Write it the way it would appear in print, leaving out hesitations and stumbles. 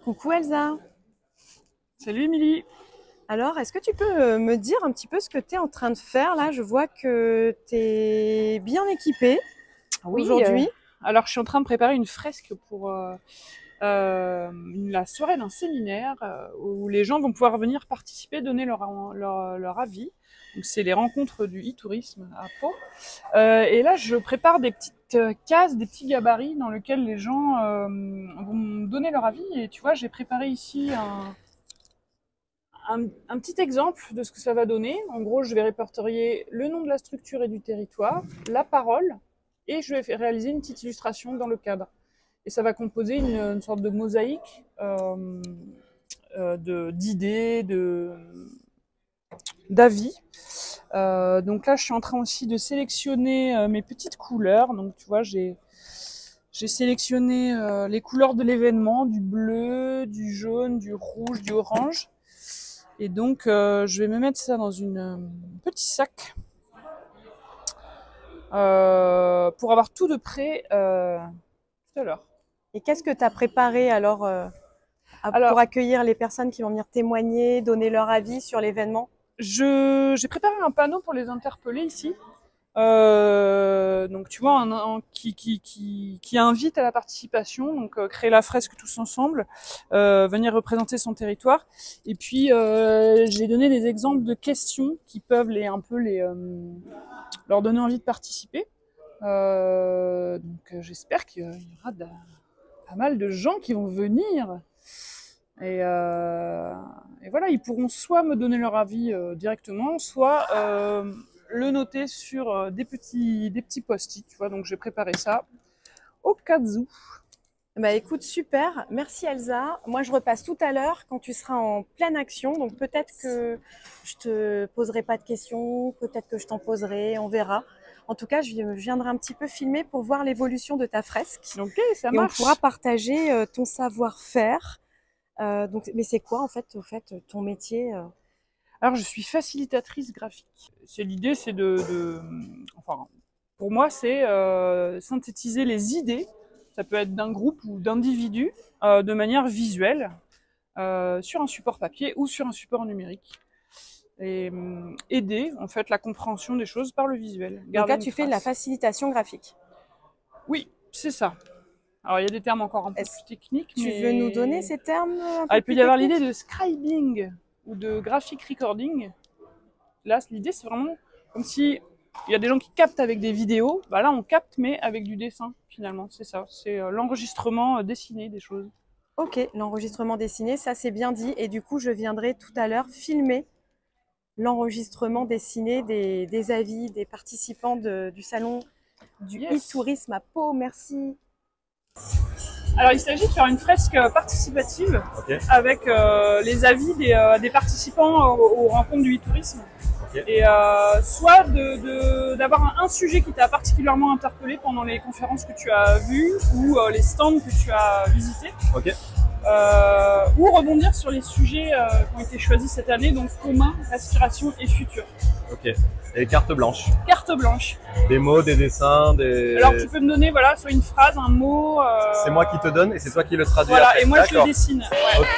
Coucou Elsa. Salut Émilie. Alors, est-ce que tu peux me dire un petit peu ce que tu es en train de faire là? Je vois que tu es bien équipée Oui, aujourd'hui. alors je suis en train de préparer une fresque pour la soirée d'un séminaire où les gens vont pouvoir venir participer, donner leur avis. Donc c'est les rencontres du e-tourisme à Pau. Et là, je prépare des petites cases, des petits gabarits dans lesquels les gens vont donner leur avis. Et tu vois, j'ai préparé ici un petit exemple de ce que ça va donner. En gros, je vais répertorier le nom de la structure et du territoire, la parole, et je vais réaliser une petite illustration dans le cadre. Et ça va composer une sorte de mosaïque d'idées, d'avis. Donc là, je suis en train aussi de sélectionner mes petites couleurs. Donc tu vois, j'ai sélectionné les couleurs de l'événement, du bleu, du jaune, du rouge, du orange. Et donc, je vais me mettre ça dans un petit sac pour avoir tout de près tout à l'heure. Et qu'est-ce que tu as préparé alors, pour accueillir les personnes qui vont venir témoigner, donner leur avis sur l'événement? J'ai préparé un panneau pour les interpeller ici. Donc tu vois, qui invite à la participation, donc créer la fresque tous ensemble, venir représenter son territoire. Et puis j'ai donné des exemples de questions qui peuvent leur donner envie de participer. Donc j'espère qu'il y aura pas mal de gens qui vont venir. Et voilà, ils pourront soit me donner leur avis directement, soit le noter sur des petits post-it, tu vois. Donc j'ai préparé ça au cas où. Bah écoute, super, merci Elsa. Moi je repasse tout à l'heure quand tu seras en pleine action, donc peut-être que je te poserai pas de questions, peut-être que je t'en poserai, on verra. En tout cas, je viendrai un petit peu filmer pour voir l'évolution de ta fresque. Ok, ça et marche. on pourra partager ton savoir-faire. Mais c'est quoi en fait, ton métier Alors je suis facilitatrice graphique. L'idée, c'est enfin, pour moi, c'est synthétiser les idées. Ça peut être d'un groupe ou d'individus de manière visuelle sur un support papier ou sur un support numérique. Et aider en fait la compréhension des choses par le visuel. Donc là, tu fais de la facilitation graphique. Oui, c'est ça. Alors il y a des termes encore un peu plus techniques. Tu veux nous donner ces termes il peut y avoir l'idée de scribing ou de graphic recording. Là, l'idée, c'est vraiment comme si il y a des gens qui captent avec des vidéos. Bah là, on capte, mais avec du dessin, finalement. C'est ça. C'est l'enregistrement dessiné des choses. Ok, l'enregistrement dessiné, ça c'est bien dit. Et du coup, je viendrai tout à l'heure filmer l'enregistrement dessiné des avis des participants du salon du e-tourisme à Pau. Merci. Alors, il s'agit de faire une fresque participative avec les avis des participants aux rencontres du e-tourisme. Et soit d'avoir un sujet qui t'a particulièrement interpellé pendant les conférences que tu as vues ou les stands que tu as visités. Ou rebondir sur les sujets qui ont été choisis cette année, donc commun, respiration et futur. Ok. Et carte blanche. Carte blanche. Des mots, des dessins, des... Alors tu peux me donner soit une phrase, un mot. C'est moi qui te donne et c'est toi qui le traduis. Voilà, après. et moi je le dessine. Ouais. Okay.